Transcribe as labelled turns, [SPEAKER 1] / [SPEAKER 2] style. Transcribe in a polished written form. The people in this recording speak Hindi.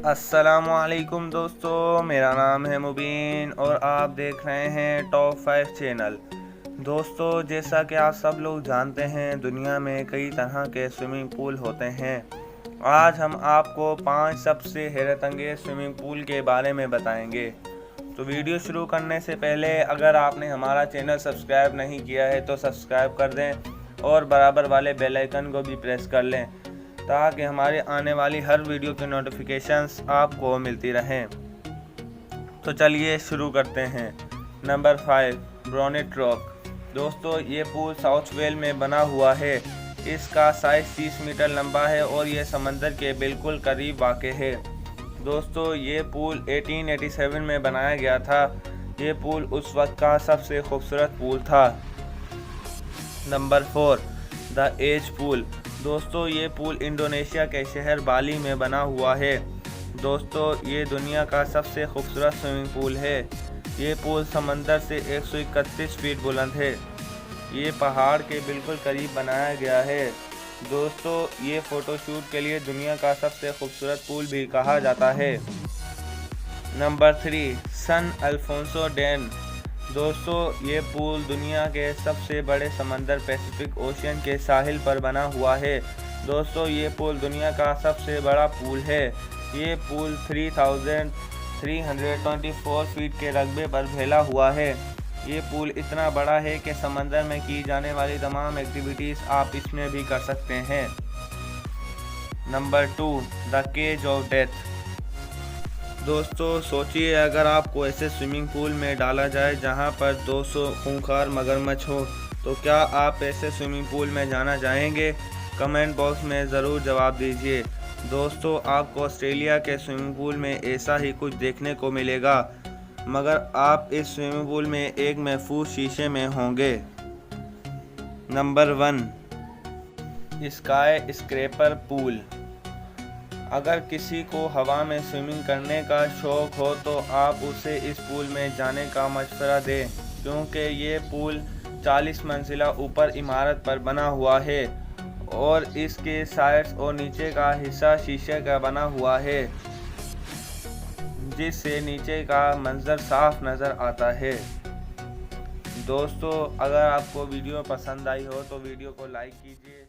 [SPEAKER 1] अस्सलामुअलैकुम दोस्तों, मेरा नाम है मुबीन और आप देख रहे हैं टॉप 5 चैनल। दोस्तों, जैसा कि आप सब लोग जानते हैं, दुनिया में कई तरह के स्विमिंग पूल होते हैं। आज हम आपको 5 सबसे हैरत अंगेज स्विमिंग पूल के बारे में बताएंगे। तो वीडियो शुरू करने से पहले अगर आपने हमारा चैनल सब्सक्राइब नहीं किया है तो सब्सक्राइब कर दें और बराबर वाले बेल आइकन को भी प्रेस कर लें ताकि हमारे आने वाली हर वीडियो की नोटिफिकेशंस आपको मिलती रहें। तो चलिए शुरू करते हैं। नंबर 5, ब्रोनेट रॉक। दोस्तों, ये पूल साउथ वेल में बना हुआ है। इसका साइज 30 मीटर लंबा है और ये समंदर के बिल्कुल करीब वाक़ है। दोस्तों, ये पूल 1887 में बनाया गया था। ये पूल उस वक्त का सबसे खूबसूरत पूल था। Number 4, the edge pool. दोस्तों, ये पूल इंडोनेशिया के शहर बाली में बना हुआ है। दोस्तों, ये दुनिया का सबसे खूबसूरत स्विमिंग पूल है। ये पूल समंदर से 131 फीट बुलंद है। ये पहाड़ के बिल्कुल करीब बनाया गया है। दोस्तों, ये फ़ोटोशूट के लिए दुनिया का सबसे खूबसूरत पूल भी कहा जाता है। नंबर 3, सन अल्फोंसो डैम। दोस्तों, ये पूल दुनिया के सबसे बड़े समंदर पैसिफिक ओशियन के साहिल पर बना हुआ है। दोस्तों, ये पूल दुनिया का सबसे बड़ा पूल है। ये पूल 3324 फीट के रकबे पर फैला हुआ है। ये पूल इतना बड़ा है कि समंदर में की जाने वाली तमाम एक्टिविटीज़ आप इसमें भी कर सकते हैं। Number 2, the cage of death. दोस्तों, सोचिए अगर आपको ऐसे स्विमिंग पूल में डाला जाए जहां पर 200 खूंखार मगरमच्छ हो, तो क्या आप ऐसे स्विमिंग पूल में जाना चाहेंगे? कमेंट बॉक्स में ज़रूर जवाब दीजिए। दोस्तों, आपको ऑस्ट्रेलिया के स्विमिंग पूल में ऐसा ही कुछ देखने को मिलेगा, मगर आप इस स्विमिंग पूल में एक महफूज शीशे में होंगे। Number 1, sky scraper pool. अगर किसी को हवा में स्विमिंग करने का शौक़ हो तो आप उसे इस पूल में जाने का मशवरा दें, क्योंकि ये पूल 40 मंजिला ऊपर इमारत पर बना हुआ है और इसके साइड्स और नीचे का हिस्सा शीशे का बना हुआ है, जिससे नीचे का मंजर साफ नज़र आता है। दोस्तों, अगर आपको वीडियो पसंद आई हो तो वीडियो को लाइक कीजिए।